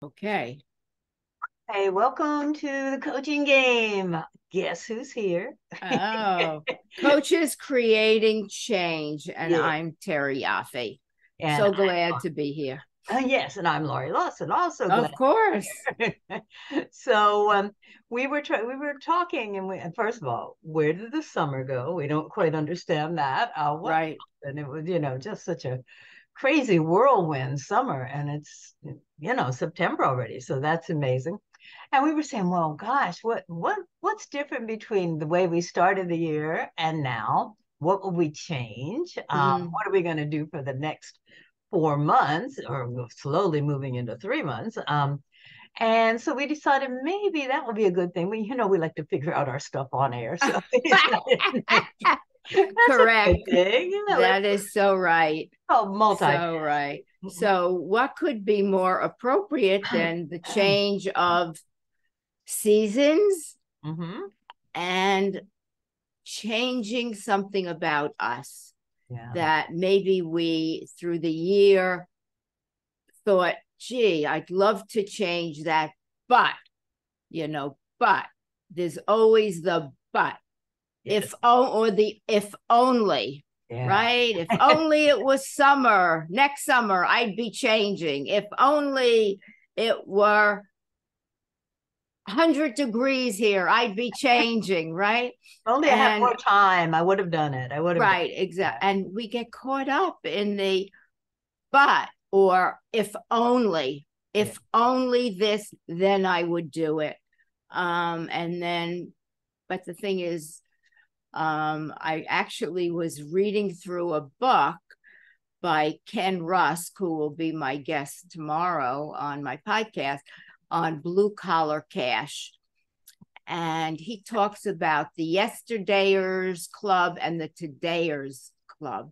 Okay. Hey, welcome to the coaching game. Guess who's here? Oh, coaches creating change, and Yeah, I'm Terry Yoffe. and So glad to be here. yes, and I'm Laurie Lawson. Also glad. Of course. so we were talking, and first of all, where did the summer go? We don't quite understand that. What Right. happened? It was just such a crazy whirlwind summer, and it's September already, so that's amazing. And we were saying, well, gosh, what's different between the way we started the year and now? What will we change? Mm. What are we going to do for the next 4 months, or we're slowly moving into 3 months? And so we decided maybe that would be a good thing. We like to figure out our stuff on air, so we decided that's a Correct. good thing. Let's That is so right. multitask. So right. So, what could be more appropriate than the change of seasons Mm-hmm. and changing something about us Yeah. that maybe we, through the year, thought, gee, I'd love to change that, but, but there's always the but. Yes. Or the if only, Yeah. right? If only it was summer, next summer, I'd be changing. If only it were 100 degrees here, I'd be changing, right? Only I had And more time, I would have done it. I would have done right, it. exactly. And we get caught up in the but or Yeah. if only this, then I would do it. And then, but the thing is, I actually was reading through a book by Ken Rusk, who will be my guest tomorrow on my podcast on blue collar cash. And he talks about the yesterdayers club and the todayers club.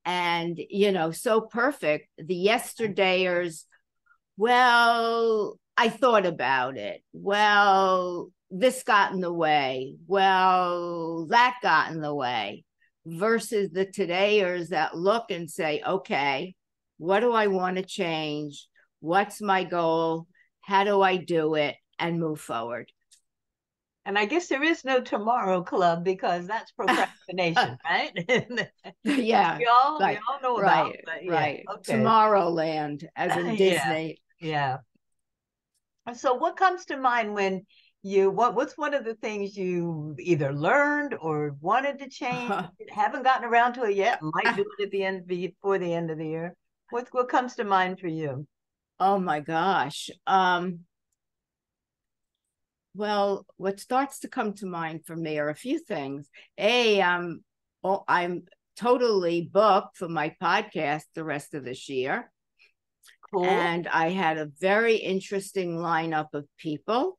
And, so perfect. The yesterdayers, well, I thought about it. Well, this got in the way. Well, that got in the way. Versus the todayers that look and say, okay, what do I want to change? What's my goal? How do I do it? And move forward. And I guess there is no tomorrow club because that's procrastination, right? Yeah, We right, all know about, right, but yeah, right. okay. Tomorrowland, as in Yeah, Disney. yeah. So what comes to mind when what's one of the things you either learned or wanted to change, haven't gotten around to it yet, might do it at the end before the end of the year? What comes to mind for you? Oh my gosh. Well, what starts to come to mind for me are a few things. I'm totally booked for my podcast the rest of this year. Cool. And I had a very interesting lineup of people,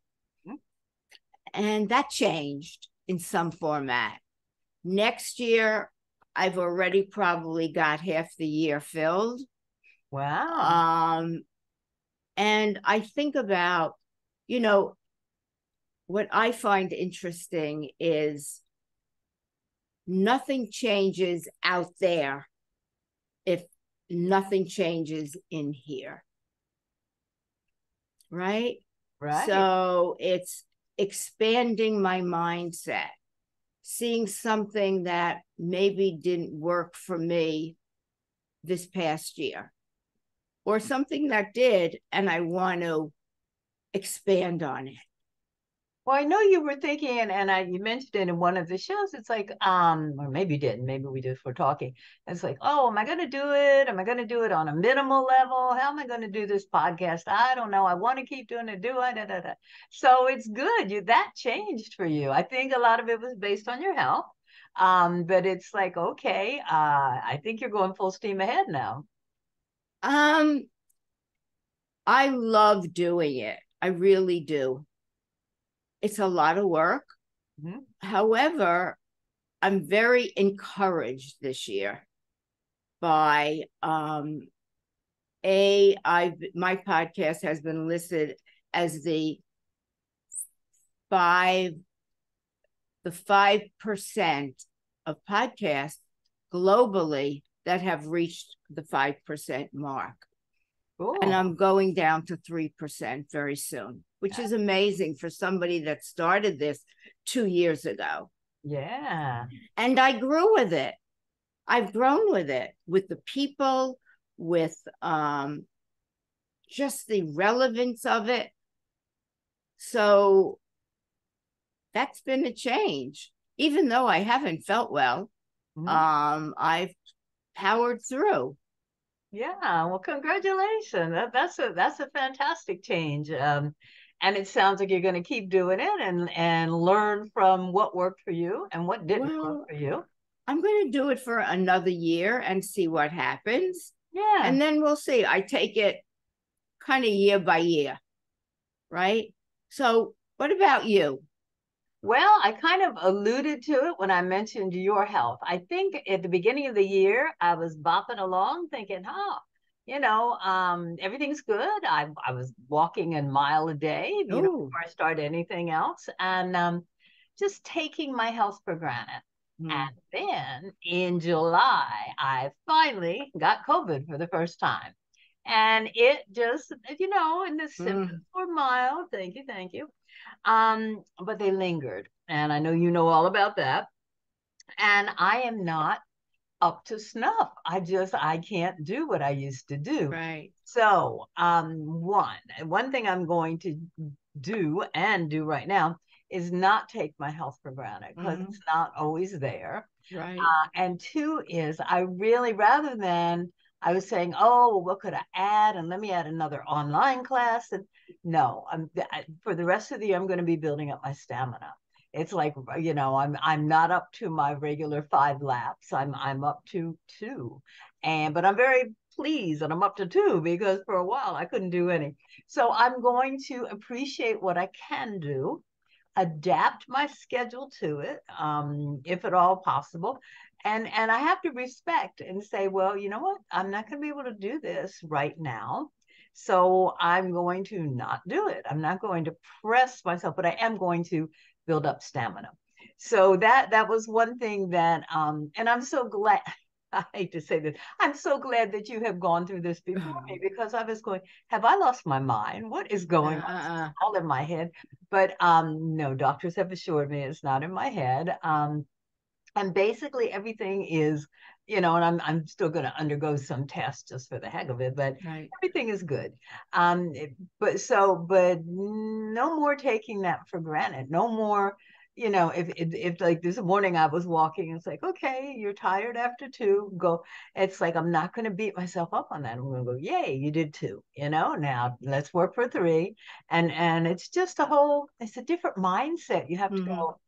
and that changed in some format. Next year, I've already probably got half the year filled. Wow. Um, and I think about, you know, what I find interesting is nothing changes out there if nothing changes in here, right? Right. So it's expanding my mindset, seeing something that maybe didn't work for me this past year, or something that did, and I want to expand on it. Well, I know you were thinking, and you mentioned it in one of the shows. It's like, or maybe you didn't. Maybe we just were talking. It's like, oh, am I going to do it? Am I going to do it on a minimal level? How am I going to do this podcast? I don't know. I want to keep doing it. Do I? Da, da, da. So it's good. That changed for you. I think a lot of it was based on your health. But it's like, okay, I think you're going full steam ahead now. Um, I love doing it. I really do. It's a lot of work. Mhm. However, I'm very encouraged this year by my podcast has been listed as five the 5% of podcasts globally that have reached the 5% mark. And Cool. I'm going down to 3% very soon, which is amazing for somebody that started this 2 years ago. Yeah. And I grew with it. I've grown with it, with the people, with just the relevance of it. So that's been a change. Even though I haven't felt well, Mhm. I've powered through. Yeah. Well, congratulations. That's a fantastic change. And it sounds like you're going to keep doing it and learn from what worked for you and what didn't work Well, for you. I'm going to do it for another year and see what happens. Yeah. And then we'll see. I take it kind of year by year, right? So, what about you? Well, I kind of alluded to it when I mentioned your health. I think at the beginning of the year, I was bopping along thinking, oh, everything's good. I was walking a mile a day, Oh, before I started anything else, and just taking my health for granted. hmm, And then in July, I finally got COVID for the first time. And it just, and the symptoms hmm, were mild. Thank you. But they lingered. And I know you know all about that. And I am not up to snuff. I can't do what I used to do. right. So, one thing I'm going to do right now is not take my health for granted because Hmm, it's not always there. right. And two is I really, rather than I was saying, oh, well, what could I add? And let me add another online class. And no, for the rest of the year, I'm going to be building up my stamina. It's like, I'm not up to my regular 5 laps. I'm up to two. But I'm very pleased that I'm up to two because for a while I couldn't do any. So I'm going to appreciate what I can do, adapt my schedule to it, if at all possible. And I have to respect and say, well, you know what? I'm not going to be able to do this right now. So I'm going to not do it. I'm not going to press myself, but I am going to build up stamina. So that was one thing that, and I'm so glad. I hate to say this. I'm so glad that you have gone through this before me because I was going, have I lost my mind? What is going on? It's all in my head. But no, doctors have assured me it's not in my head. And basically everything is, and I'm still going to undergo some tests just for the heck of it, but Right. everything is good. But no more taking that for granted. No more, if like this morning I was walking, it's like, okay, you're tired after two, go. It's like I'm not going to beat myself up on that. I'm going to go, yay, you did two. Now let's work for three. And it's a different mindset. You have to Hmm. go,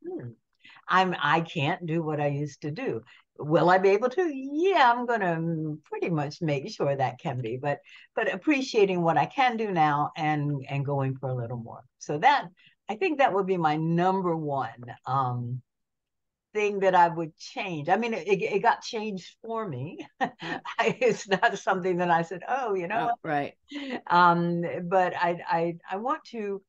I can't do what I used to do. Will I be able to? Yeah, I'm gonna pretty much make sure that can be, but appreciating what I can do now and going for a little more. So that I think that would be my number one thing that I would change. I mean, it got changed for me. It's not something that I said, oh, Right. but I want to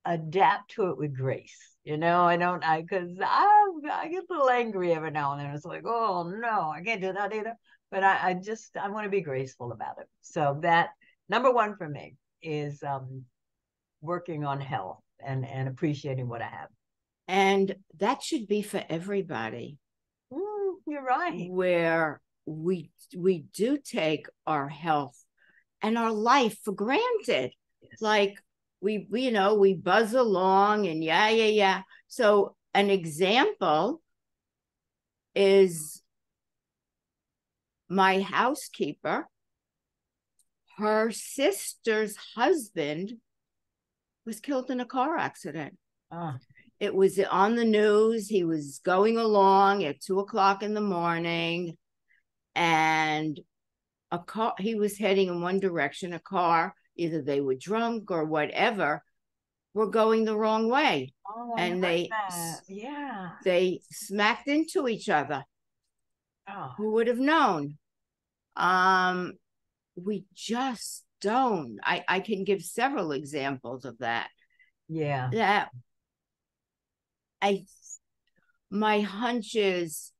adapt to it with grace. I don't, because I get a little angry every now and then. It's like, oh no, I can't do that either. But I want to be graceful about it. So that number one for me is working on health and appreciating what I have. And that should be for everybody, You're right. where we do take our health and our life for granted. Yes. Like we buzz along and yeah. So an example is my housekeeper. Her sister's husband was killed in a car accident. Oh, It was on the news. He was going along at 2 o'clock in the morning, and a car, he was heading in one direction. A car, either they were drunk or whatever, were going the wrong way. oh, I And heard that. Yeah. they smacked into each other. Oh, Who would have known? Um, we just don't. I can give several examples of that. yeah. That I my hunch is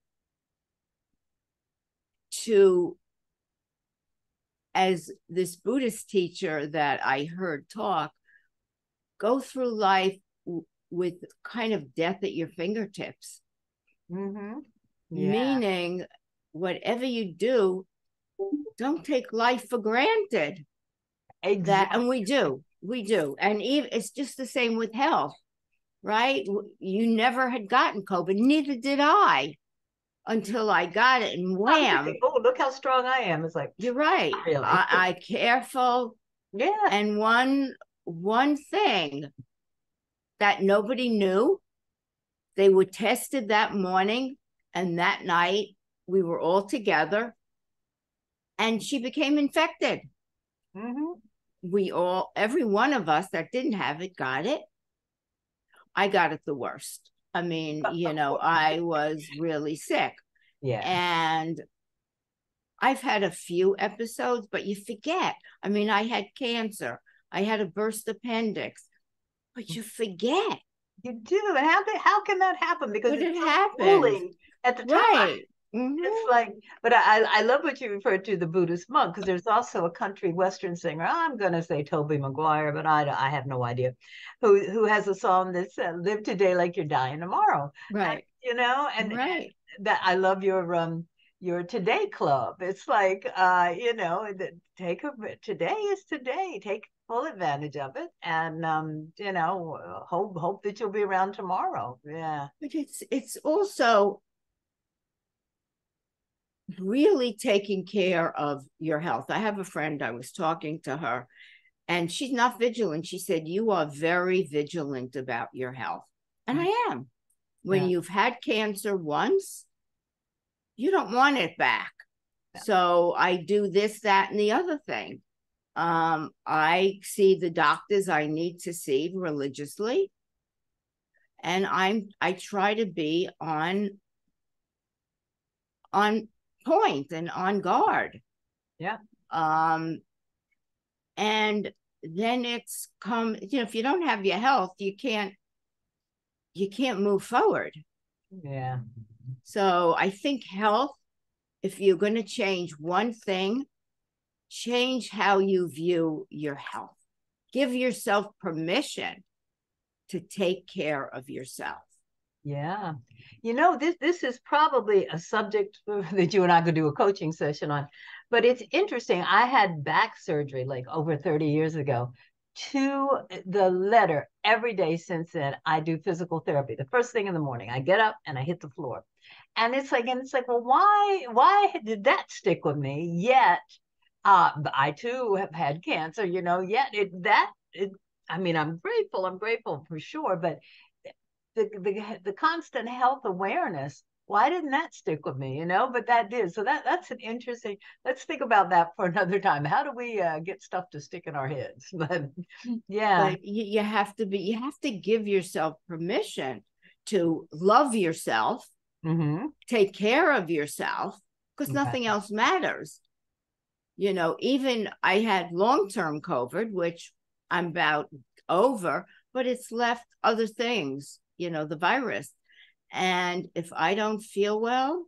to as this Buddhist teacher that I heard talk, go through life with kind of death at your fingertips. Mm-hmm. Yeah. Meaning, whatever you do, don't take life for granted. Exactly. And we do. And even it's just the same with health, right? You never had gotten COVID, neither did I until I got it, and wham. Oh, look how strong I am. It's like, You're right. really? I careful. Yeah. And one thing that nobody knew, they were tested that morning, and that night we were all together, and she became infected. Mm-hmm. Every one of us that didn't have it got it. I got it the worst. I mean, I was really sick. Yeah. And I've had a few episodes, but you forget. I mean, I had cancer. I had a burst appendix, but you forget. You do. And how can that happen? Because but it's it so happened at the time. right. Mm-hmm. It's like, but I love what you referred to, the Buddhist monk, because there's also a country western singer. I'm gonna say Toby Maguire, but I have no idea, who has a song that's "Live today like you're dying tomorrow." Right. And right. And that I love your Today Club. It's like today is today. Take full advantage of it, and hope that you'll be around tomorrow. Yeah. But it's also really taking care of your health. I have a friend, I was talking to her, and she's not vigilant. She said, you are very vigilant about your health. And I am. When you've had cancer once, you don't want it back. So I do this, that, and the other thing. I see the doctors I need to see religiously, and I try to be on point and on guard. Yeah. And then it's if you don't have your health, you can't move forward. Yeah. So I think health, if you're going to change one thing, change how you view your health. Give yourself permission to take care of yourself. Yeah. This is probably a subject that you and I could do a coaching session on, but it's interesting. I had back surgery like over 30 years ago. To the letter, every day since then, I do physical therapy. The first thing in the morning, I get up and I hit the floor. And it's like, well, why did that stick with me? Yet, I too have had cancer, yet I mean, I'm grateful for sure, but the constant health awareness, why didn't that stick with me? But that did. So that's an interesting, let's think about that for another time. How do we get stuff to stick in our heads? But yeah. But you have to give yourself permission to love yourself, take care of yourself, because nothing else matters. Even I had long-term COVID, which I'm about over, but it's left other things, the virus. And if I don't feel well,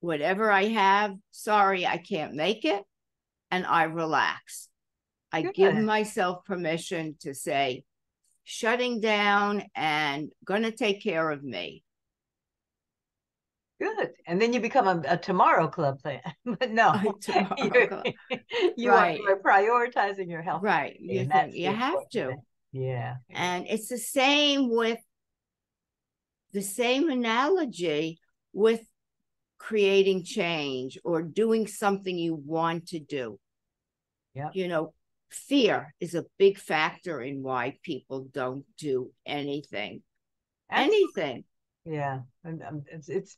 whatever I have, sorry, I can't make it. And I relax. I give myself permission to say, shutting down and going to take care of me. Good. And then you become a tomorrow club fan. But no, you right. are prioritizing your health. Right. You have to. Thing. Yeah. And it's the same analogy with creating change or doing something you want to do. Yeah. Fear is a big factor in why people don't do anything. Anything. Yeah, and it's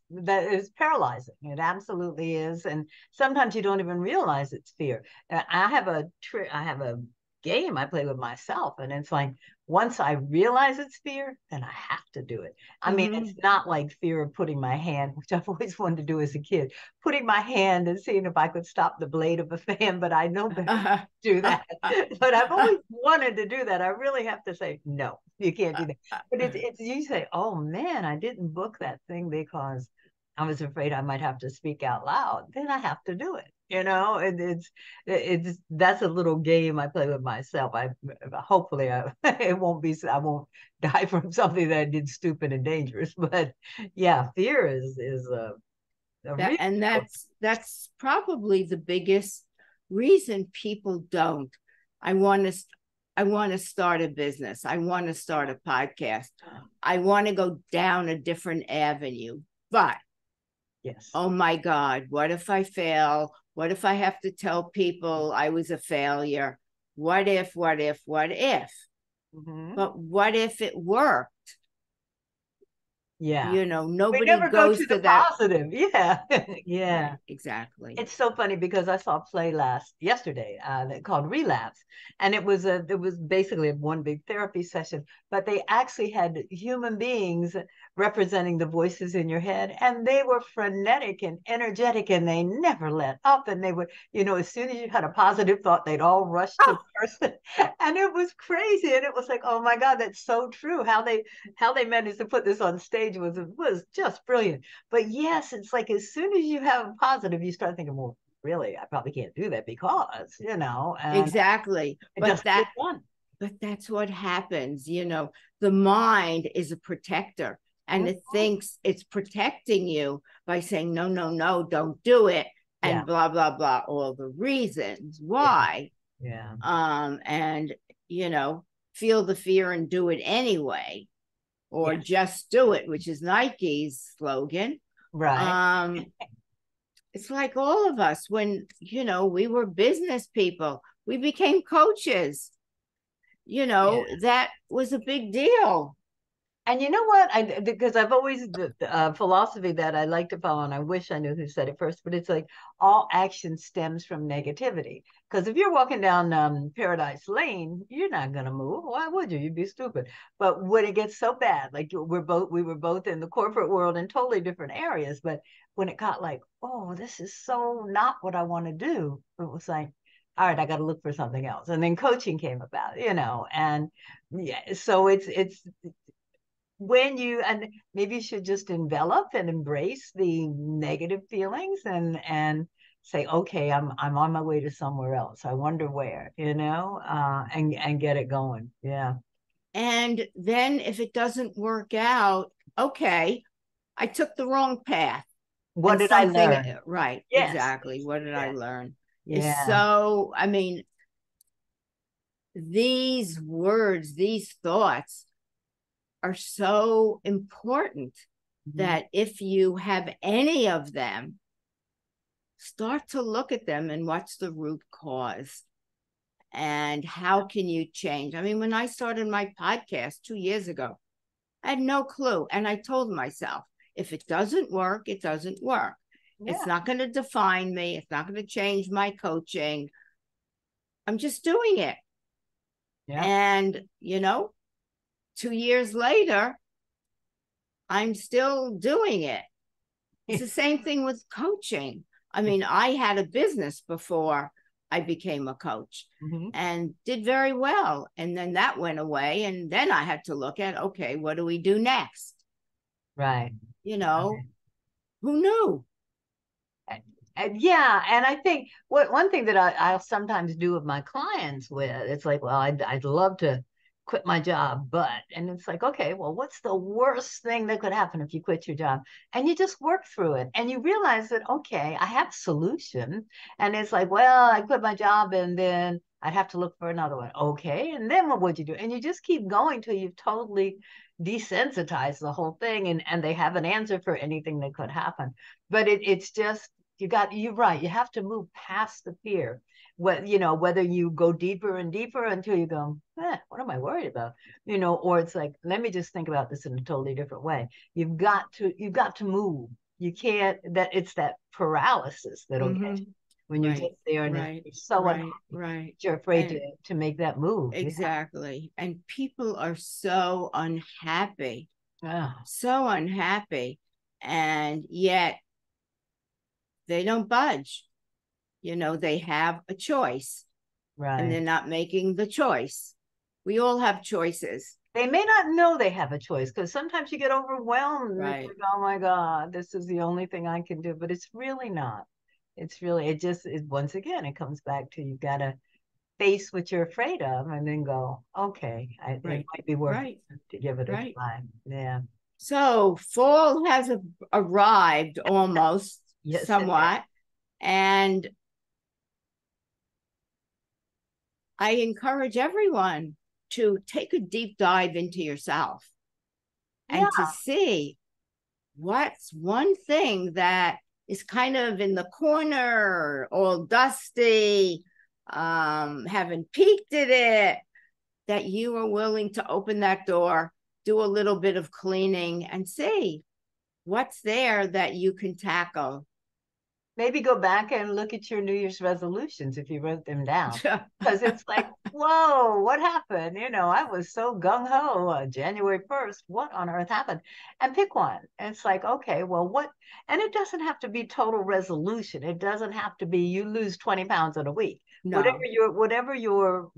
paralyzing. It absolutely is, and sometimes you don't even realize it's fear. I have a game I play with myself, and it's like once I realize it's fear, then I have to do it. I mean, it's not like fear of putting my hand, which I've always wanted to do as a kid, putting my hand and seeing if I could stop the blade of a fan, but I know better to do that. But I've always wanted to do that. I really have to say, no, you can't do that. But it's you say, oh man, I didn't book that thing because I was afraid I might have to speak out loud. Then I have to do it. It's that's a little game I play with myself. Hopefully it won't be, I won't die from something that I did stupid and dangerous. But yeah, fear is a That real. and that's probably the biggest reason people don't. I want to I want to start a business. I want to start a podcast. I want to go down a different avenue. But Yes. oh my God, what if I fail? What if I have to tell people I was a failure? What if, what if, what if? Mm-hmm. But what if it worked? Yeah. You know, We nobody never go goes to the to that. positive. Yeah. Yeah. Right, exactly. It's so funny because I saw a play yesterday that called Relapse, and it was basically one big therapy session, but they actually had human beings representing the voices in your head, and they were frenetic and energetic, and they never let up, and they would, as soon as you had a positive thought, they'd all rush to the Oh, person, and it was crazy, and it was like, oh my God, that's so true. How they managed to put this on stage was just brilliant. But yes, it's like as soon as you have a positive, you start thinking, well, really, I probably can't do that because, and exactly. it doesn't get done. But that's what happens. The mind is a protector and it Mhm. thinks it's protecting you by saying, no, no, no, don't do it. Yeah, And blah, blah, blah, all the reasons yeah, why. yeah. And, you know, feel the fear and do it anyway, or Yes, just do it, which is Nike's slogan. right. Um, it's like all of us when, we were business people, we became coaches. Yeah. That was a big deal. And you know what? Because I've always the philosophy that I like to follow, and I wish I knew who said it first, but it's like all action stems from negativity. Because if you're walking down Paradise Lane, you're not gonna move. Why would you? You'd be stupid. But when it gets so bad, like we were both in the corporate world in totally different areas, but when it got like, oh, this is so not what I want to do, it was like, all right, I got to look for something else. And then coaching came about, and yeah, so it's and maybe you should just envelop and embrace the negative feelings and say, okay, I'm on my way to somewhere else. I wonder where, and get it going. Yeah. And then if it doesn't work out, okay, I took the wrong path. What And did I something, learn? right, Yes, exactly. What did I yes, learn? Is yeah, so, I mean, these words, these thoughts are so important mhm, that if you have any of them, start to look at them and what's the root cause and how can you change. I mean, when I started my podcast 2 years ago, I had no clue. And I told myself, if it doesn't work, it doesn't work. It's yeah, not going to define me. It's not going to change my coaching. I'm just doing it. yeah. And, 2 years later, I'm still doing it. It's the same thing with coaching. I mean, I had a business before I became a coach Mhm. and did very well. And then that went away. And then I had to look at, okay, what do we do next? Right. You know, who knew? And yeah, and I think one thing that I'll sometimes do with my clients with it's like, well, I'd love to quit my job, and it's like, okay, well, what's the worst thing that could happen if you quit your job? And you just work through it, and you realize that okay, I have a solution, and it's like, well, I quit my job, and then I'd have to look for another one. Okay, and then what would you do? And you just keep going till you've totally desensitized the whole thing, and they have an answer for anything that could happen. But it's just you're right. You have to move past the fear. Whether you go deeper and deeper until you go, what am I worried about? Or it's like, let me just think about this in a totally different way. You've got to move. You can't that it's that paralysis that'll get Mm-hmm. you when you're just Right, there and right, you're so unhappy. right, right. You're afraid to And to make that move. Yeah. exactly. And people are so unhappy, Oh, so unhappy. And yet they don't budge. They have a choice and right. they're not making the choice. We all have choices. They may not know they have a choice because sometimes you get overwhelmed and it's Right. like, oh my God, this is the only thing I can do. But it's really not. It's really, once again, it comes back to you got to face what you're afraid of and then go, okay, it Right. might be worth Right. it to give it a Right. try. Yeah. So fall has arrived almost Yes, it is. somewhat. And I encourage everyone to take a deep dive into yourself Yeah. and to see what's one thing that is kind of in the corner, all dusty, haven't peeked at it, that you are willing to open that door, do a little bit of cleaning, and see what's there that you can tackle. Maybe go back and look at your New Year's resolutions if you wrote them down. Because it's like, whoa, what happened? I was so gung ho January 1st. What on earth happened? And pick one. And it's like, okay, well, what? And it doesn't have to be total resolution. It doesn't have to be you lose 20 pounds in a week. No, Whatever your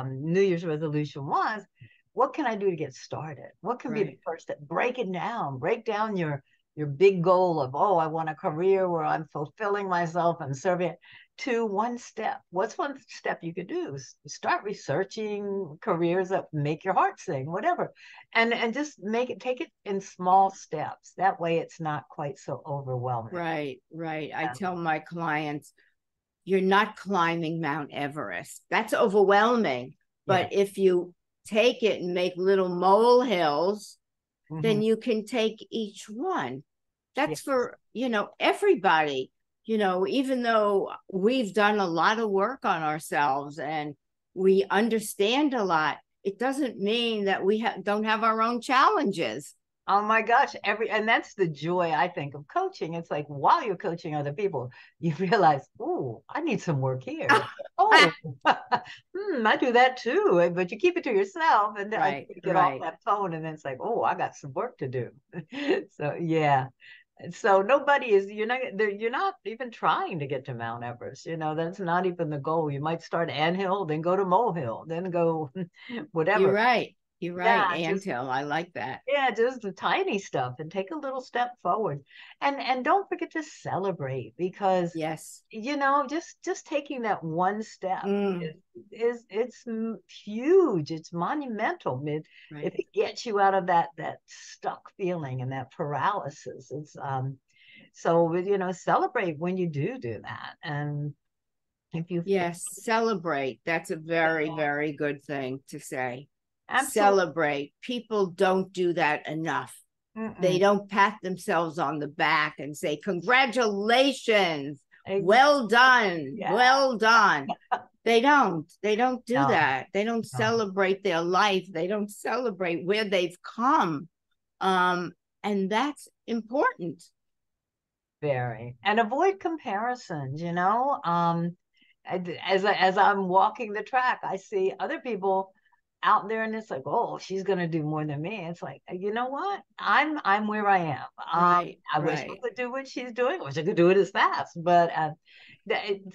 New Year's resolution was, what can I do to get started? What can be the right, first step? Break it down. Break down your big goal of, oh, I want a career where I'm fulfilling myself and serving, to one step. What's one step you could do? Start researching careers that make your heart sing, whatever. And just take it in small steps. That way it's not quite so overwhelming. right, right. I Yeah. tell my clients, you're not climbing Mount Everest. That's overwhelming. Yeah. But if you take it and make little molehills, Mm-hmm. then you can take each one. Yeah. That's for, everybody. Even though we've done a lot of work on ourselves and we understand a lot, it doesn't mean that we don't have our own challenges. Oh my gosh, and that's the joy I think of coaching. It's like while you're coaching other people, you realize, oh, I need some work here. Oh, I do that too. But you keep it to yourself, and I Right, get off right. that phone, and then it's like, oh, I got some work to do. So yeah, so nobody is you're not even trying to get to Mount Everest. That's not even the goal. You might start anthill, then go to molehill, then go You're whatever. right. You're Yeah, right. just Anthill. I like that. yeah, just the tiny stuff and take a little step forward. And don't forget to celebrate because Yes. just taking that one step Mm, it's huge. It's monumental. If right. it gets you out of that stuck feeling and that paralysis, it's so celebrate when you do that. And if you fail, Yes. Celebrate. That's a very, very good thing to say. absolutely. Celebrate. People don't do that enough. They Mm-mm. don't pat themselves on the back and say, congratulations, Exactly. well done, Yeah. well done. They don't do No, that. They don't no. celebrate their life. They don't celebrate where they've come. Um, and that's important. Very. And avoid comparisons, as I'm walking the track, I see other people out there and it's like, oh, she's gonna do more than me. It's like, you know what? I'm where I am. Right, I wish I right. could do what she's doing. I wish I could do it as fast. But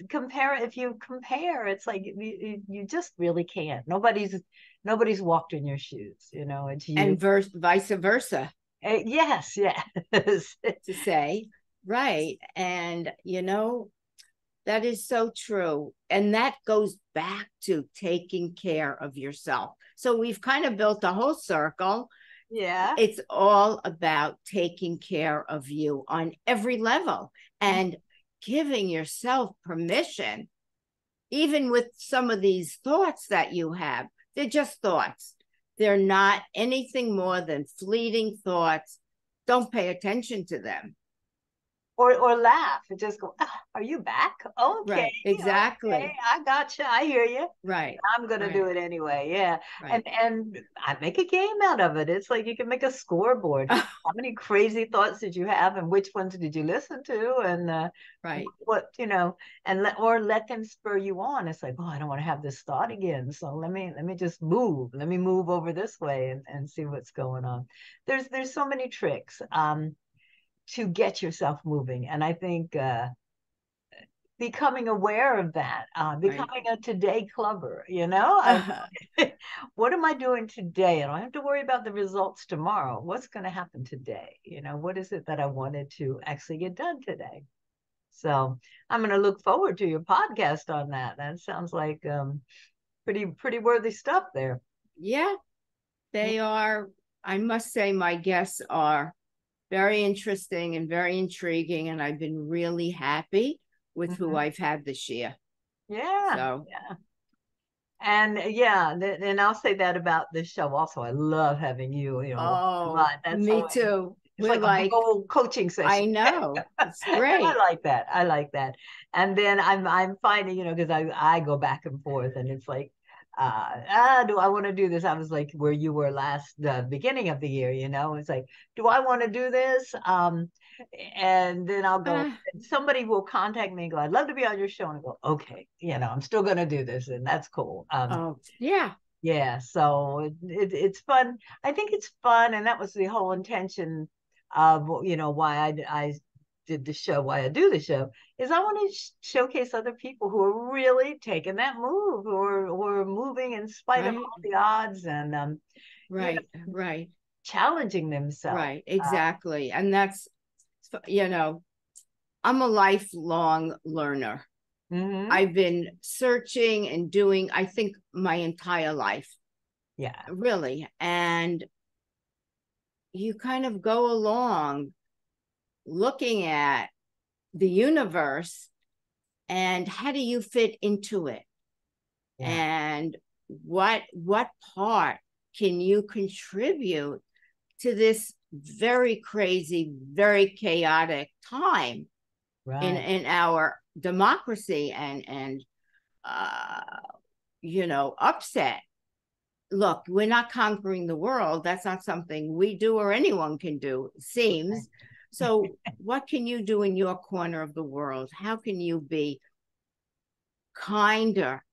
compare if you compare, it's like you just really can't. Nobody's walked in your shoes, it's you. And vice versa. Yes, yes. To say, right. And, that is so true. And that goes back to taking care of yourself. So we've kind of built a whole circle. Yeah. It's all about taking care of you on every level and giving yourself permission, even with some of these thoughts that you have. They're just thoughts, they're not anything more than fleeting thoughts. Don't pay attention to them. Or laugh and just go, "Ah, are you back? Okay, Right, okay, exactly. I got you. I hear you. Right, I'm gonna do right, it anyway." Yeah, and right. and I make a game out of it. It's like you can make a scoreboard. How many crazy thoughts did you have, and which ones did you listen to, and Right. what and let them spur you on. It's like, oh, I don't want to have this thought again. So let me just move. Let me move over this way and see what's going on. There's so many tricks. To get yourself moving. And I think becoming aware of that, Right. becoming a today clubber, what am I doing today? I don't have to worry about the results tomorrow. What's going to happen today? What is it that I wanted to actually get done today? So I'm going to look forward to your podcast on that. That sounds like pretty worthy stuff there. Yeah, they are. I must say, my guests are very interesting and very intriguing, and I've been really happy with who Mm-hmm. I've had this year. Yeah, So, yeah. And yeah, and I'll say that about this show also. I love having you, oh, but that's me always, too. it's We're like a big like, old coaching session. I know, it's I great. like that. I like that. And then I'm finding, because I go back and forth, and it's like, do I want to do this? I was like where you were the beginning of the year, it's like, do I want to do this? And then I'll go, Uh, somebody will contact me and go, I'd love to be on your show. And I go, okay, I'm still going to do this. And that's cool. oh, yeah, Yeah, so it's fun. I think it's fun, and that was the whole intention of why I did the show, why I do the show, is I want to showcase other people who are really taking that move, who are moving in spite of right, all the odds, and you right, know, right, challenging themselves. right, exactly. And that's, you know, I'm a lifelong learner. Mm-hmm. I've been searching and doing, I think, my entire life, Yeah, really. And you kind of go along looking at the universe and how do you fit into it? yeah, And what part can you contribute to this very crazy, very chaotic time right, in our democracy and upset. Look, we're not conquering the world. That's not something we do or anyone can do, it seems. So, what can you do in your corner of the world? How can you be kinder,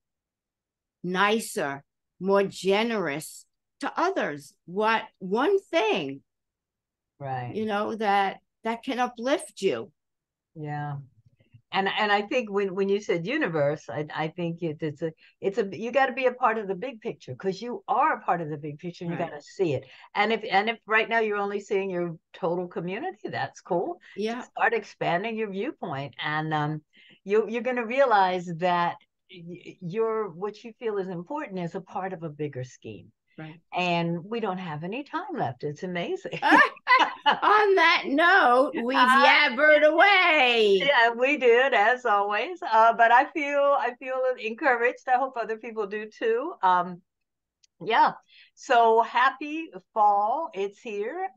nicer, more generous to others? What one thing, right, that can uplift you? yeah. And I think when you said universe, I think it's a you got to be a part of the big picture, because you are a part of the big picture, and you got Right. to see it. And if right now you're only seeing your total community, that's cool. Yeah. Just start expanding your viewpoint, and you're going to realize that what you feel is important is a part of a bigger scheme. Right. And we don't have any time left. It's amazing. On that note, we've yabbered away. Yeah, we did, as always. But I feel encouraged. I hope other people do too. Yeah. So happy fall. It's here.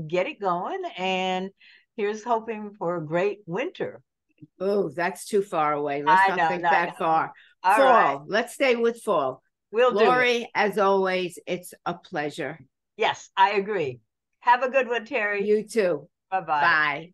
Get it going. And here's hoping for a great winter. Oh, that's too far away. Let's I not know, think no, that no. far. All right. Fall. Let's stay with fall. We'll do it. Laurie, as always, it's a pleasure. Yes, I agree. Have a good one, Terry. You too. Bye-bye. Bye.